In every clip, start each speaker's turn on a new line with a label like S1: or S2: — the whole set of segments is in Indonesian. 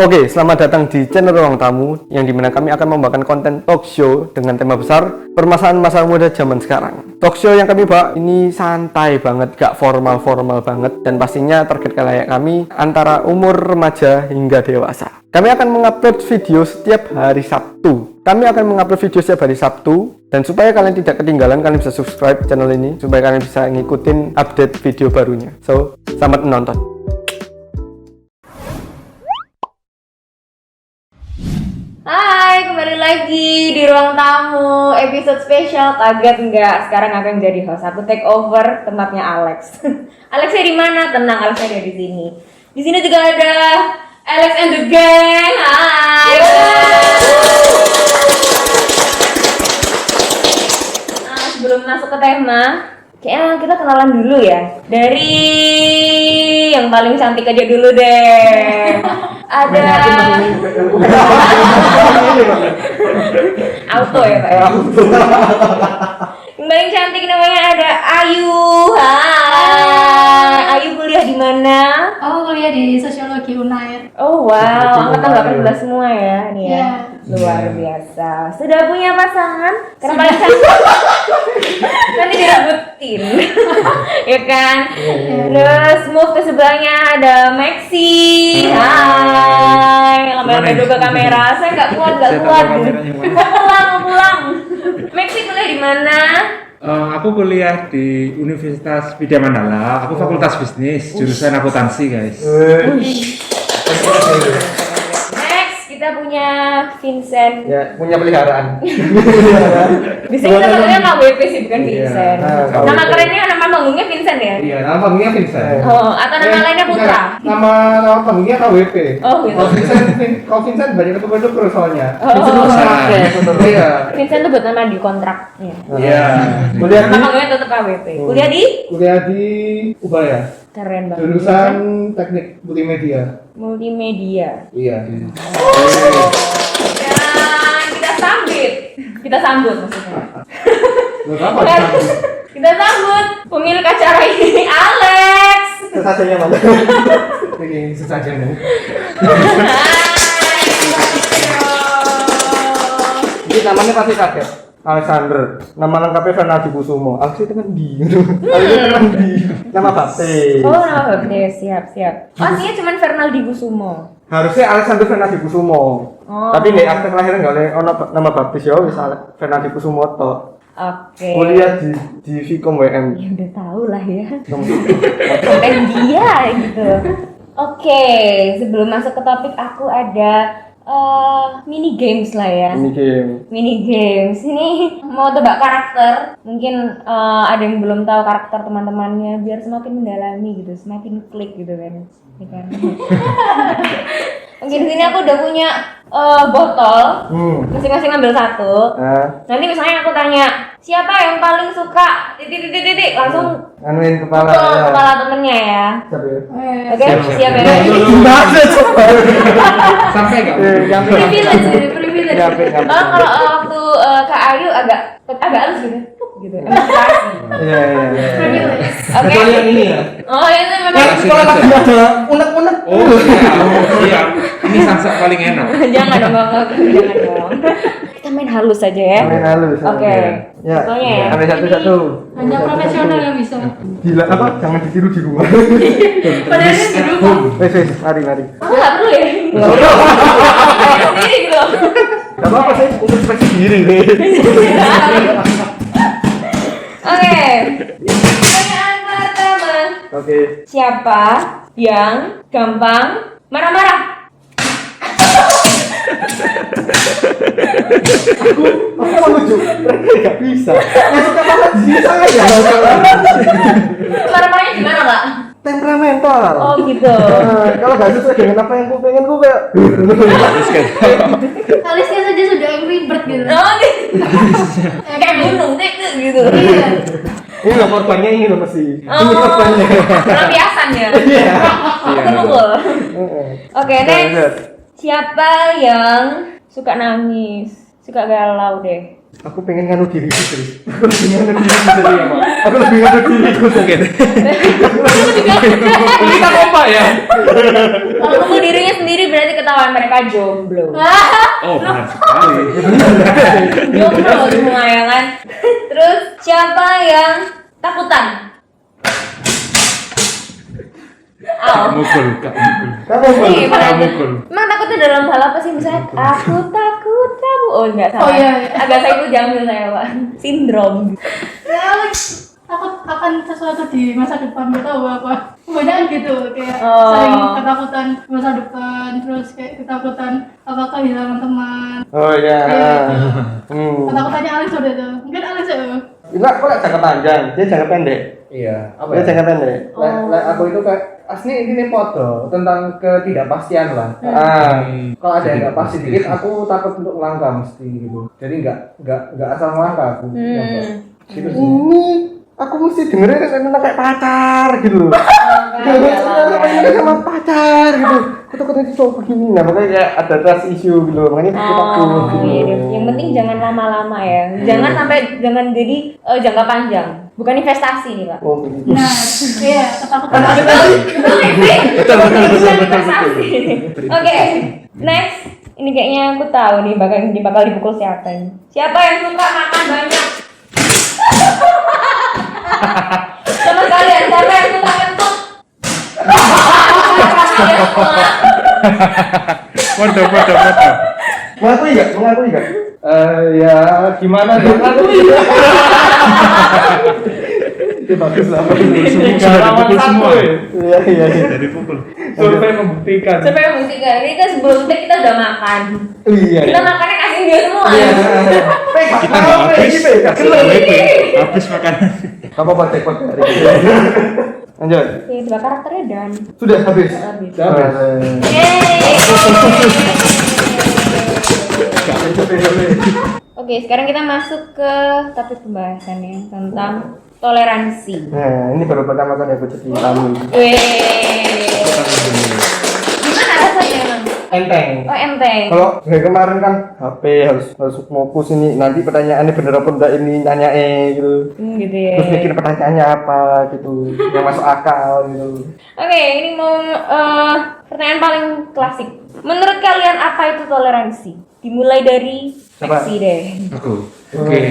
S1: Oke, selamat datang di channel Ruang Tamu yang dimana kami akan membawakan konten talk show dengan tema besar permasalahan masa muda zaman sekarang. Talk show yang kami bawa ini santai banget, gak formal-formal banget, dan pastinya target kalayak kami antara umur remaja hingga dewasa. Kami akan mengupload video setiap hari Sabtu. Dan supaya kalian tidak ketinggalan, kalian bisa subscribe channel ini supaya kalian bisa ngikutin update video barunya. So, selamat menonton.
S2: Hai, kembali lagi di Ruang Tamu episode spesial. Kaget nggak? Sekarang akan jadi host. Aku take over tempatnya Alex. Alexnya di mana? Tenang, Alexnya ada di sini. Di sini juga ada Alex and the gang. Hai. Nah, sebelum masuk ke tema, kayaknya kita kenalan dulu ya. Dari yang paling cantik aja dulu deh. Ada auto ya Pak. Yang paling cantik namanya ada Ayu. Hai. Ayu kuliah di mana?
S3: Oh, kuliah di Sosiologi Unair.
S2: Oh wow, angkatan 18 semua ya nih ya.
S3: Iya.
S2: Luar biasa. Sudah punya pasangan? Karena paling cantik. Nanti direbutin. Ya kan? Terus move ke sebelahnya ada Maxi. Hai. Lambai dulu ke kamera. Saya nggak kuat. Pulang. Maxi kuliah di mana?
S4: Aku kuliah di Universitas Widya Mandala. Aku Fakultas Bisnis, jurusan akuntansi, guys.
S2: Next, kita punya Vincent.
S1: Ya, punya peliharaan.
S2: Biasanya kita panggilnya KWP sih, bukan Vincent.
S1: Nah,
S2: Nama kerennya, nama panggungnya Vincent ya?
S5: Iya, nama panggungnya Vincent.
S2: Oh, atau nama lainnya Putra?
S5: Nama panggungnya KWP.
S2: Oh, gitu.
S5: Kalau Vincent banyak ketemu soalnya.
S1: Iya.
S2: Vincent tuh buat nama di kontrak.
S5: Iya.
S1: Kuliah
S2: Nama
S1: di
S2: panggungnya tetap KWP. Kuliah di?
S5: Kuliah di Ubaya.
S2: Keren banget.
S5: Jurusan Teknik Multimedia.
S2: Multimedia.
S5: Iya.
S2: Dan kita sambut maksudnya.
S5: Buat apa?
S2: Kita sambut pemilik acara ini, Alex.
S1: sesajanya mana?
S5: Ini sesajanya.
S1: Ini namanya pasti kaget. Alexander, nama lengkapnya Fernaldi Kusumo. Alex itu kan di. Nama Bapte.
S2: Oh, nama Bapte, siap. Aslinya cuma Fernaldi Kusumo.
S1: Harusnya Alexander Fernaldi Kusumo.
S2: Oh.
S1: Tapi di akte kelahiran nggak ada nama baptis ya, wis Fernaldi Kusumo toh.
S2: Oke.
S1: Kuliah di Vkom WM.
S2: Ya udah tahu lah ya. Konten dia gitu. Oke, sebelum masuk ke topik aku ada mini games lah ya. Mini games ini mau tebak karakter. Mungkin ada yang belum tahu karakter teman-temannya biar semakin mendalami gitu, semakin klik gitu kan. Ya kan? Mungkin di sini aku udah punya botol. Masing-masing ambil satu. Nanti misalnya aku tanya, siapa yang paling suka titik langsung
S1: Anuin kepala.
S2: kepala temennya ya. Oke, siap ya.
S4: Sampai nggak?
S2: Privilege. Kalau waktu Kak Ayu agak halus gitu. Emosi.
S1: Iya.
S2: Oke.
S5: Kecuali yang ini ya.
S2: Oh, itu memang
S4: Kalau lagi
S5: ada unek-unek.
S4: Oh iya. Ini sansak paling enak.
S2: jangan dong. Kita main halus saja ya.
S1: Main halus.
S2: Oke.
S1: Ya.
S2: Contohnya ya.
S1: Ambil satu-satu.
S3: Hanya profesional yang bisa.
S1: Gila apa? Jangan ditiru di rumah.
S3: Padahal di rumah.
S1: Wes, mari.
S2: Aku nggak perlu ya. Sendiri gitu.
S1: Gak apa-apa sih, untuk ekspresi diri nih.
S2: Oke. Pertanyaan pertama.
S1: Oke.
S2: Siapa yang gampang marah-marah?
S1: Aku mau lucu, mereka gak bisa. Masuk ke mana bisa ya?
S2: Marah-marahnya gimana, Kak?
S1: Temperamental.
S2: Oh gitu.
S1: Kalau gak sesuai dengan apa yang gue pengen, gue kayak
S3: Alisnya saja sudah angry bird gitu.
S2: Oh gitu. Kayak gunung, gitu.
S3: Iya.
S1: ini loh korbannya ini loh mesti.
S2: Oh,
S1: Ini korbannya.
S2: pelampiasan ya.
S1: Iya.
S2: Pukul. Oke, next. Siapa yang suka nangis? Suka galau deh.
S1: Aku pengen nganu diriku sendiri. Aku lebih nganu diriku sendiri ya, Pak. Aku lebih nganu diriku sendiri.
S5: Kita kompak ya.
S2: Kalau nemu dirinya sendiri berarti ketahuan mereka jomblo.
S4: Oh, benar sekali.
S2: Jomblo semua ya kan. Terus siapa yang takutan?
S4: Kak mukul, Kak mukul.
S1: Kamu
S2: Iya,
S4: Kak
S2: benar.
S4: mukul.
S2: Emang takutnya dalam hal apa sih? Misalnya aku takut kamu. Oh enggak salah.
S3: Oh, iya.
S2: Agak saya itu jamil saya Pak. Sindrom.
S3: Ya, takut akan sesuatu di masa depan, gak tahu apa. Kebanyakan gitu, kayak
S2: Oh.
S3: sering ketakutan masa depan, terus kayak ketakutan apa kehilangan teman.
S1: Oh iya.
S3: Iya.
S2: Hmm.
S3: Ketakutannya Alex udah tuh. Mungkin Alex ya.
S1: Enggak, kok jangka panjang, dia jangka pendek.
S5: Iya, apa
S1: Dia
S5: ya?
S1: jangka pendek.
S5: Aku itu kayak asli ini foto tentang ketidakpastian lah. Kalau ada yang nggak pasti dikit, aku takut untuk melangkah mesti gitu. Jadi nggak asal melangkah aku. Gitu sih.
S1: Ini aku mesti dengerin tentang kayak pacar gitu. Ini sama pacar gitu. Kutuk-kutuk itu cowok begini. Nah, makanya kayak ada trust issue gitu. Makanya aku takut
S2: Oh,
S1: gitu.
S2: iya deh. Yang penting jangan lama-lama ya. Jangan jadi jangka panjang. Bukan investasi nih, Pak.
S1: Oh, begitu.
S3: Nah, iya, ketakutan.
S4: Betul.
S2: Oke, next. Ini kayaknya aku tahu nih bakal dipukul siapa ini. Siapa yang suka makan banyak? Sama kalian, siapa yang suka kentut?
S4: Foto.
S1: Mengakui enggak?
S5: Ya gimana ya? Itu bagus lah.
S4: Sudah dipukul semua.
S1: Iya.
S4: Dari pukul.
S5: Survei membuktikan.
S2: Siapa yang musik ini kan sebelum kita udah makan.
S1: Iya.
S2: Kita makannya kasih dia semua.
S4: Kita nggak habis. Habis makanan.
S1: Apa buat tekot hari ini? Lanjut.
S2: Oke, dua karakternya dan
S1: Sudah habis.
S2: habis.
S5: Habis.
S2: Oke, sekarang kita masuk ke topik pembahasannya tentang toleransi.
S1: Nah, ini baru pertama kali aku jadi tamu.
S2: Gimana rasanya emang?
S1: Enteng.
S2: Oh enteng.
S1: Kalau dari kemarin kan HP harus fokus ini, nanti pertanyaannya bener apa enggak ini nanyain gitu.
S2: Gitu ya.
S1: Terus mikir pertanyaannya apa gitu, yang masuk akal gitu.
S2: Oke, ini mau pertanyaan paling klasik. Menurut kalian apa itu toleransi? Dimulai dari
S1: Siapa?
S2: Maxi deh.
S4: Aku. Oke.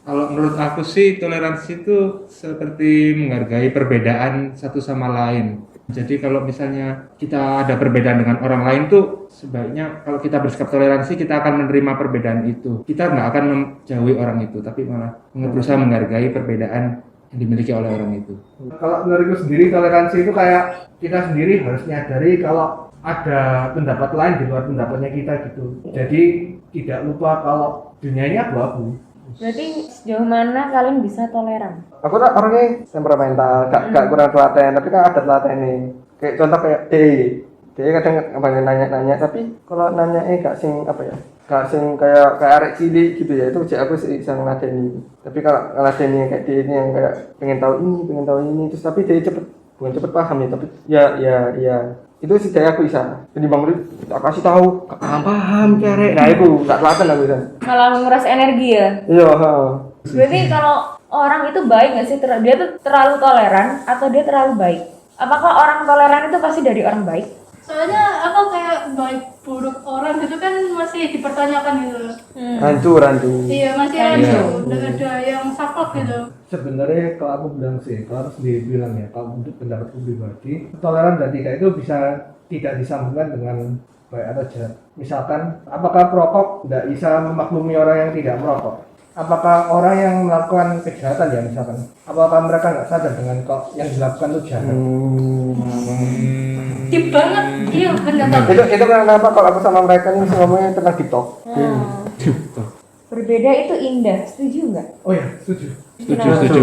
S4: Kalau menurut aku sih toleransi itu seperti menghargai perbedaan satu sama lain. Jadi kalau misalnya kita ada perbedaan dengan orang lain tuh sebaiknya kalau kita bersikap toleransi kita akan menerima perbedaan itu. Kita nggak akan menjauhi orang itu, tapi malah berusaha menghargai perbedaan yang dimiliki oleh orang itu.
S5: Kalau menurutku sendiri toleransi itu kayak kita sendiri harus nyadari kalau ada pendapat lain di luar pendapatnya kita gitu. Jadi tidak lupa kalau dunia ini abu-abu.
S2: Berarti sejauh mana kalian bisa toleran?
S1: Aku tak orangnya temperamental, gak kurang telaten, tapi kan ada telaten nih. Kayak contoh kayak dia kadang nanya-nanya, tapi kalau nanya gak sing apa ya? Gak sing kayak arek cilik gitu ya, itu aku sih bisa ngeladeni. Tapi kalau ngeladeni kayak dia ini yang kayak pengen tahu ini, terus tapi dia bukan cepet paham ya, tapi ya itu sih dari aku bisa. Jadi bang Rudi tak kasih tahu, gak paham carek. Nah itu gak telaten aku bisa.
S2: Malah menguras energi ya.
S1: Iya.
S2: Berarti kalau orang itu baik nggak sih? Dia tuh terlalu toleran atau dia terlalu baik? Apakah orang toleran itu pasti dari orang baik?
S3: Soalnya apa kayak baik buruk orang itu kan masih dipertanyakan gitu.
S1: Hancur.
S3: Iya, masih ada. Udah ada yang saklek gitu.
S5: Sebenarnya kalau aku bilang sih, kalau harus dibilang ya, kalau untuk pendapatku pribadi, toleran dan tidak itu bisa tidak disambungkan dengan baik atau jahat. Misalkan, apakah perokok tidak bisa memaklumi orang yang tidak merokok? Apakah orang yang melakukan kejahatan ya misalkan, apakah mereka nggak sadar dengan kok yang dilakukan itu jahat?
S3: Deep banget. Iya, benar.
S1: Itu kenapa kalau aku sama mereka ini ngomongnya tentang TikTok.
S2: Berbeda itu indah, setuju nggak?
S5: Oh ya, setuju.
S4: Setuju.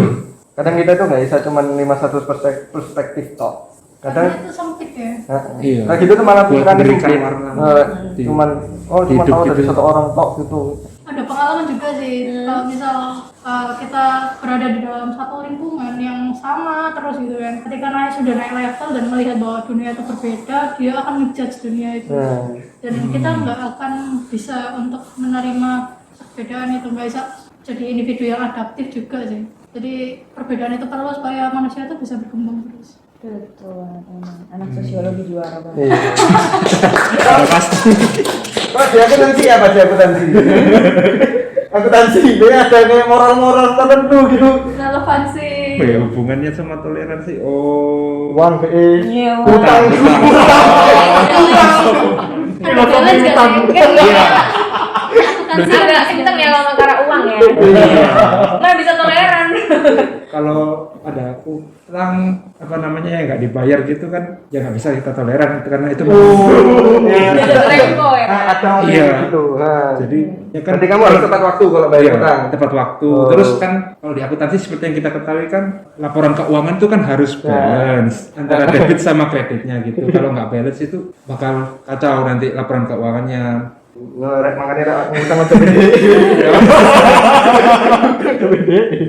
S1: Kadang kita tuh nggak bisa cuma 500 perspektif tok.
S3: Karena
S1: Kadang
S3: itu sempit ya.
S4: Iya.
S1: nah gitu tuh malah
S4: Buat
S1: pikiran
S4: memberikan
S1: sempit.
S4: warna.
S1: Cuma
S4: Hidup
S1: tahu dari
S4: gitu.
S1: satu orang tok gitu.
S3: Ada pengalaman juga sih. Kalau misal kita berada di dalam satu lingkungan yang sama terus gitu kan. Ketika sudah naik level dan melihat bahwa dunia itu berbeda, dia akan ngejudge dunia itu. Dan kita nggak akan bisa untuk menerima perbedaan itu nggak bisa jadi individu yang adaptif juga sih. Jadi perbedaan itu perlu supaya manusia itu bisa berkembang terus.
S2: Betul, teman. Anak sosiologi juara banget.
S1: Iya.
S4: Pasti.
S5: Pak, di akuntansi apa di akuntansi? Akuntansi, dia ada kayak moral-moral tertentu gitu.
S3: Relevansi.
S4: Apa ya hubungannya sama toleransi? Oh.
S5: Uang BE,
S2: Iya,
S5: utang,
S2: Ada balance gak sih?
S4: Iya.
S2: Agak kenceng ya ngomong karena uang ya. Nggak bisa toleran.
S4: Kalau ada utang apa namanya yang nggak dibayar gitu kan, ya nggak bisa kita toleran karena itu.
S2: Udah tempo ya.
S5: ada
S4: Iya.
S5: gitu. Nah.
S4: Jadi ya kan.
S5: Berarti kamu harus tepat waktu kalau bayar
S4: Iya,
S5: utang.
S4: tepat waktu.
S5: Oh.
S4: Terus kan kalau di akuntansi seperti yang kita ketahui kan laporan keuangan tuh kan harus balance antara debit sama kreditnya gitu. Kalau nggak balance itu bakal kacau nanti laporan keuangannya.
S5: Ngerek makanya utang aja gede.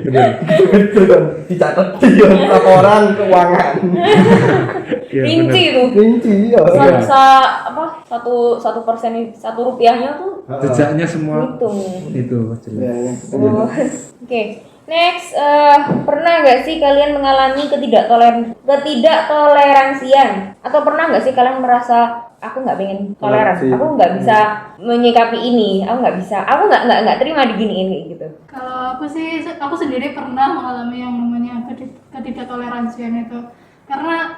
S5: Gede. Dicatat di laporan keuangan.
S4: Iya,
S2: Rinci
S4: bener.
S2: tuh.
S5: Rinci ya.
S2: Satu persen, ₹1 tuh
S4: Jejaknya semua
S2: hitung.
S4: itu
S5: Ya,
S4: jelas.
S5: ya.
S2: Oh, oke. Next, pernah nggak sih kalian mengalami ketidaktoleransian? Atau pernah nggak sih kalian merasa aku nggak pengen toleran,
S1: Toleransi.
S2: aku nggak bisa menyikapi ini, aku nggak terima diginiin kayak gitu.
S3: Kalau aku sih, aku sendiri pernah mengalami yang namanya ketidaktoleransian itu. Karena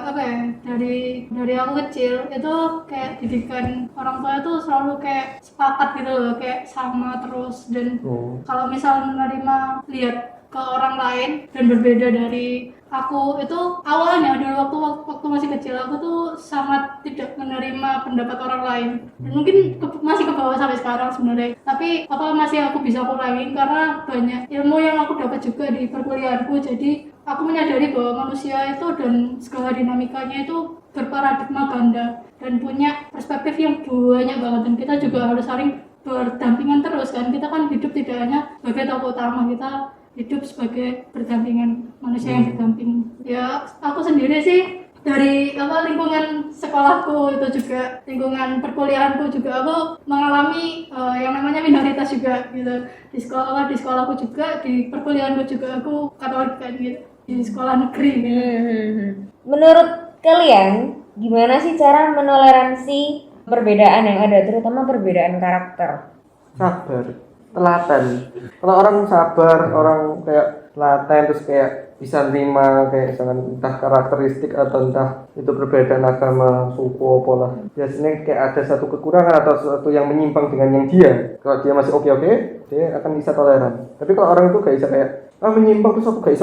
S3: apa ya, dari aku kecil itu kayak didikan orang tua itu selalu kayak sepakat gitu loh, kayak sama terus. Dan kalau misal menerima lihat ke orang lain dan berbeda dari aku, itu awalnya dulu waktu masih kecil aku tuh sangat tidak menerima pendapat orang lain, dan mungkin masih ke bawah sampai sekarang sebenarnya. Tapi apa masih aku bisa kurangin karena banyak ilmu yang aku dapat juga di perkuliahanku. Jadi aku menyadari bahwa manusia itu dan segala dinamikanya itu berparadigma ganda dan punya perspektif yang banyak banget, dan kita juga harus saling berdampingan terus kan. Kita kan hidup tidak hanya sebagai tokoh utama, kita hidup sebagai berdampingan, manusia yang berdamping. Ya aku sendiri sih dari lingkungan sekolahku itu juga, lingkungan perkuliahanku juga, aku mengalami yang namanya minoritas juga gitu. Di sekolahku juga, di perkuliahanku juga aku Katolik kan gitu, di sekolah negeri gitu.
S2: Menurut kalian, gimana sih cara menoleransi perbedaan yang ada, terutama perbedaan karakter?
S1: Sabar, telaten. Kalau orang sabar, orang kayak telaten terus kayak bisa nerima kayak misalkan entah karakteristik atau entah itu perbedaan agama, suku apa lah. Biasanya kayak ada satu kekurangan atau sesuatu yang menyimpang dengan yang dia. Kalau dia masih oke-oke, dia akan bisa toleran. Tapi kalau orang itu gak bisa kayak menyimpang terus aku gak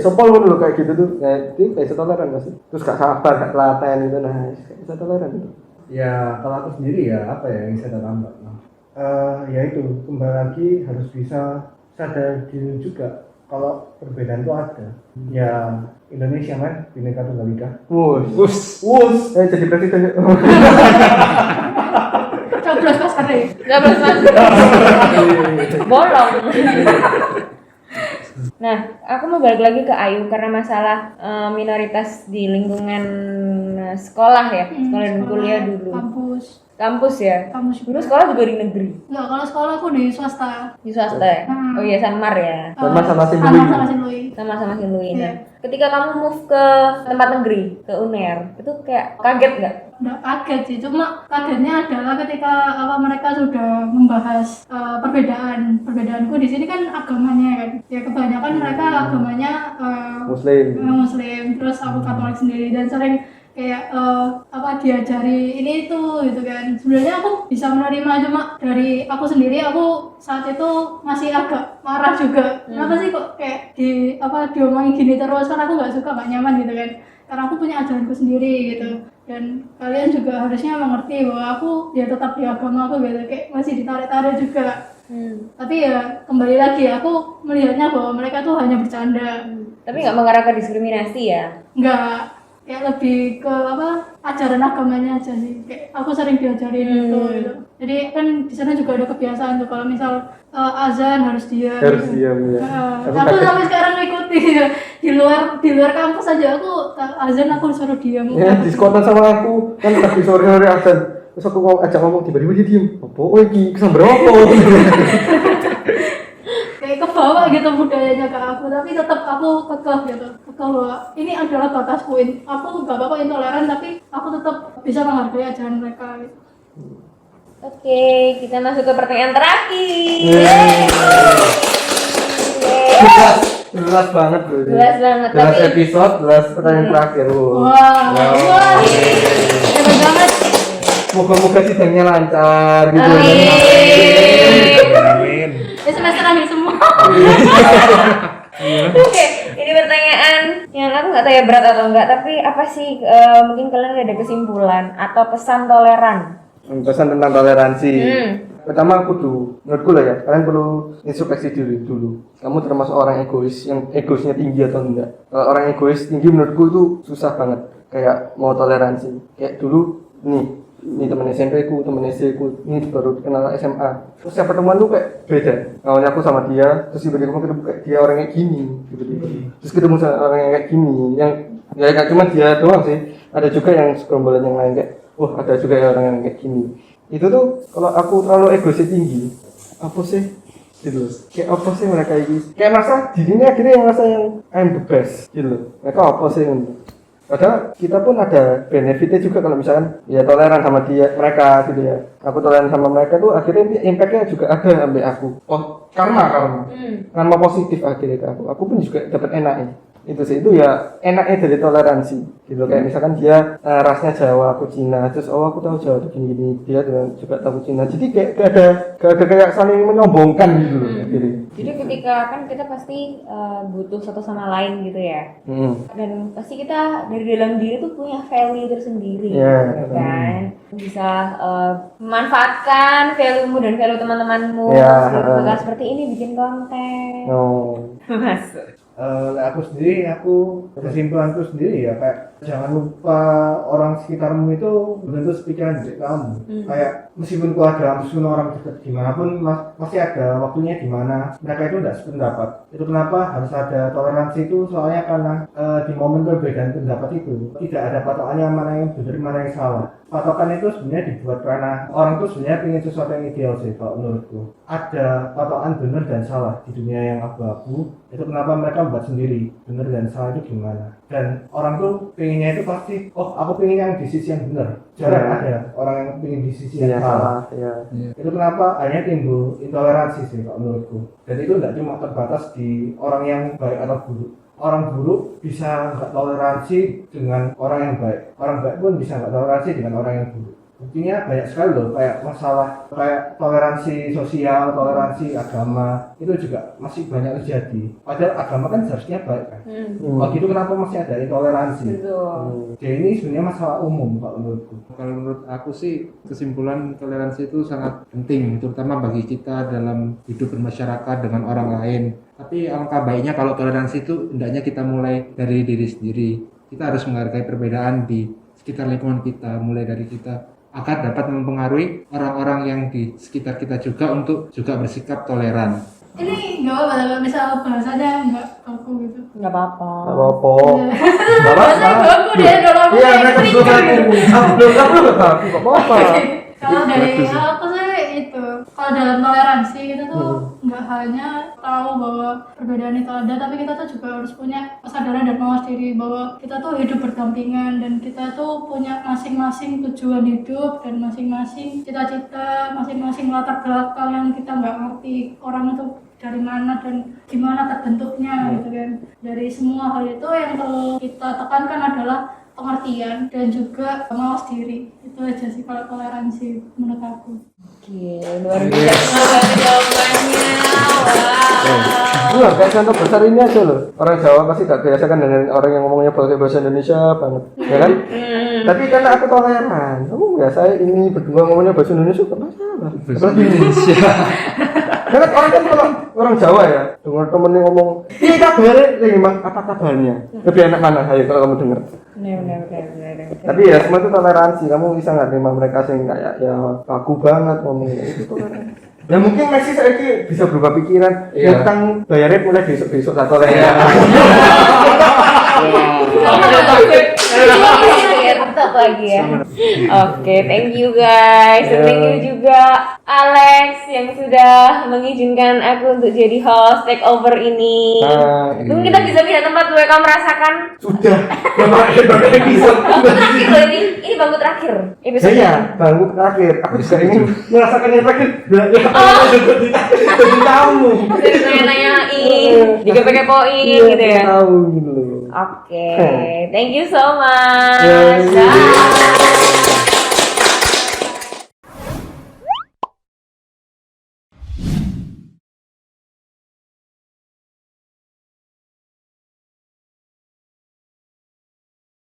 S1: iso pol dulu kayak gitu tuh. Nah, dia gak bisa toleran masih. Terus gak sabar, gak telaten gitu, nah gak bisa toleran gitu.
S5: Ya kalau aku sendiri ya apa ya yang bisa tambah. Ya itu kembali lagi harus bisa sadar diri juga kalau perbedaan itu ada. Ya Indonesia man, Bhinneka Tunggal Ika.
S1: Wus. Jadi presiden.
S3: Coblos pas kering.
S2: Gak belas bolong. Nah, aku mau balik lagi ke Ayu karena masalah minoritas di lingkungan sekolah ya, sekolah dan kuliah dulu. Kampus ya. Dulu sekolah juga di negeri.
S3: Enggak, kalau sekolah aku di swasta.
S2: Di swasta ya. Oh iya, Sanmar ya.
S1: Sama Sinlui.
S3: Sama
S2: Sinlui.
S3: Iya.
S2: Nah, ketika kamu move ke tempat negeri, ke UNER, itu kayak kaget nggak?
S3: Nggak kaget sih, cuma kagetnya adalah ketika mereka sudah membahas perbedaanku di sini kan agamanya kan. Ya kebanyakan mereka agamanya Muslim, terus aku Katolik sendiri, dan sering kayak diajari ini itu gitu kan. Sebenarnya aku bisa menerima, cuma dari aku sendiri, aku saat itu masih agak marah juga. Kenapa sih kok kayak diomongin gini terus, kan aku nggak suka, nggak nyaman gitu kan, karena aku punya ajaranku sendiri gitu. Dan kalian juga harusnya mengerti bahwa aku ya tetap di agama aku gitu, kayak masih ditarik-tarik juga. Tapi ya kembali lagi, aku melihatnya bahwa mereka tuh hanya bercanda.
S2: Tapi nggak mengarah ke diskriminasi ya?
S3: Nggak, kayak lebih ke ajaran agamanya aja sih. Kayak aku sering diajarin gitu. Jadi kan di sana juga ada kebiasaan tuh, kalau misal azan harus diam.
S1: Ya.
S3: Aku sampai sekarang ngikuti di luar kampus aja aku azan aku disuruh diam.
S1: Ya, diskonan sama aku kan tadi sore azan. terus aku mau ajak ngomong tiba-tiba dia diem. Apa iki kesambar apa?
S3: Kayak kebawa gitu budayanya ke aku, tapi tetap aku kekeh gitu, bahwa ini adalah batasku. Aku nggak apa-apa intoleran, tapi aku tetap bisa menghargai ajaran mereka gitu.
S2: Oke, kita masuk ke pertanyaan terakhir.
S1: Jelas banget bro.
S2: Jelas banget,
S1: Jelas
S2: tapi-
S1: episode, jelas pertanyaan terakhir.
S3: Wah, hebat banget.
S1: Moga-moga sidangnya lancar gitu.
S4: Amin.
S3: Ya semester akhir semua.
S2: Oke, ini pertanyaan yang aku nggak tahu ya berat atau enggak, tapi apa sih mungkin kalian ada kesimpulan atau pesan toleran?
S1: Pesan tentang toleransi.
S2: Hmm.
S1: Pertama menurutku lah ya, kalian perlu introspeksi diri dulu. Kamu termasuk orang egois yang egoisnya tinggi atau enggak? Kalau orang egois tinggi menurutku itu susah banget. Kayak mau toleransi. Kayak dulu ini temen SMP ku, temen SD ku, ini baru kenal SMA. Terus setiap pertemuan tuh kayak beda. Awalnya aku sama dia, terus tiba-tiba ketemu kayak dia orang kayak gini, tiba-tiba. Terus ketemu sama orang yang kayak gini, yang ya gak cuma dia doang sih. Ada juga yang segerombolan yang lain kayak, wah ada juga ya orang yang kayak gini. Itu tuh kalau aku terlalu egoisnya tinggi, apa sih? Gitu. Kayak apa sih mereka ini? Kayak merasa dirinya akhirnya yang merasa yang I'm the best gitu. Mereka apa sih? Padahal kita pun ada benefitnya juga kalau misalkan ya toleran sama mereka gitu ya. Aku toleran sama mereka tuh akhirnya impactnya juga ada sampai aku. Oh karma positif akhirnya ke aku. Aku pun juga dapat enaknya. Itu sih itu ya enaknya dari toleransi gitu. Kayak misalkan dia rasnya Jawa, aku Cina, terus aku tahu Jawa tuh gini-gini, dia juga tahu Cina. Jadi kayak gak ada kayak saling menyombongkan gitu loh.
S2: Jadi ketika kan kita pasti butuh satu sama lain gitu ya. Dan pasti kita dari dalam diri tuh punya value tersendiri, gitu kan. Bisa memanfaatkan value-mu dan value teman-temanmu. Seperti ini bikin konten. Masuk.
S5: Aku sendiri, kesimpulanku sendiri ya kayak jangan lupa orang sekitarmu itu bentuk pikiran dari kamu. Kayak meskipun keluarga, meskipun orang dekat gimana pun masih ada waktunya di mana mereka itu tidak sependapat. Itu kenapa harus ada toleransi itu, soalnya karena di momen perbedaan pendapat itu tidak ada patokannya mana yang benar mana yang salah. Patokan itu sebenarnya dibuat karena orang itu sebenarnya ingin sesuatu yang ideal sih kalau menurutku. Ada patokan benar dan salah di dunia yang abu-abu. Itu kenapa mereka buat sendiri benar dan salah itu gimana. Dan orang tuh pengennya itu pasti, aku pengen yang di sisi yang benar. Jarang ada orang yang pengen di sisi yang salah. Itu kenapa akhirnya timbul intoleransi sih kalau menurutku. Dan itu tidak cuma terbatas di orang yang baik atau buruk. Orang buruk bisa nggak toleransi dengan orang yang baik. Orang baik pun bisa nggak toleransi dengan orang yang buruk. Buktinya banyak sekali loh, kayak masalah kayak toleransi sosial, toleransi agama itu juga masih banyak terjadi. Padahal agama kan seharusnya baik kan. Waktu itu kenapa masih ada intoleransi? Jadi ini sebenarnya masalah umum kalau menurutku.
S4: Kalau menurut aku sih kesimpulan toleransi itu sangat penting, terutama bagi kita dalam hidup bermasyarakat dengan orang lain. Tapi alangkah baiknya kalau toleransi itu hendaknya kita mulai dari diri sendiri. Kita harus menghargai perbedaan di sekitar lingkungan kita, mulai dari kita, agar dapat mempengaruhi orang-orang yang di sekitar kita juga untuk juga bersikap toleran.
S3: Ini nggak apa-apa kalau misal bahasanya nggak kaku gitu.
S2: Nggak apa-apa.
S3: Bahasanya kaku dia kalau aku
S1: Iya,
S3: kayak
S1: mereka
S3: gitu.
S1: belum aku nggak apa-apa.
S3: Kalau dari aku sih itu, kalau dalam toleransi kita tuh nggak hanya tahu bahwa perbedaan itu ada, tapi kita tuh juga harus punya kesadaran dan mawas diri bahwa kita tuh hidup berdampingan dan kita tuh punya masing-masing tujuan hidup dan masing-masing cita-cita, masing-masing latar belakang yang kita nggak ngerti orang itu dari mana dan gimana terbentuknya gitu kan. Dari semua hal itu yang perlu kita tekankan adalah pengertian dan juga mawas diri. Itu aja sih kalau toleransi menurut aku.
S2: Oke, luar biasa banget jawabannya.
S1: Kayak contoh besar ini aja loh. Orang Jawa pasti gak biasa kan dengan orang yang ngomongnya pakai bahasa Indonesia banget, ya kan? Tapi karena aku toleran, saya ini berdua ngomongnya bahasa Indonesia gak masalah. Bahasa Indonesia. Karena orang kan kalau orang Jawa ya, dengar temennya ngomong, iya kabarnya, emang apa kabarnya? Lebih enak mana? Ayo kalau kamu denger.
S2: Benar.
S1: Tapi ya semua itu toleransi. Kamu bisa nggak terima mereka sing kayak ya kaku banget ngomongnya itu toleransi. Ya mungkin masih saya bisa berubah pikiran. Ya utang bayarnya mulai besok tak toleran.
S2: Mantap lagi ya. Oke, thank you guys. Dan thank you juga Alex yang sudah mengizinkan aku untuk jadi host take over ini. Mungkin kita bisa pindah tempat gue, kamu merasakan.
S5: Sudah, berapa episode?
S2: Bangku terakhir loh ini. Ini bangku terakhir. Episode
S1: Iya,
S2: ini.
S1: bangku terakhir. Aku juga ingin
S5: Merasakan yang terakhir. Jadi tamu.
S2: Dari nanya-nanyain, dikepo-kepoin gitu ya.
S1: Tahu gitu loh.
S2: Oke, thank you so much.
S1: Yeah.
S2: Bye.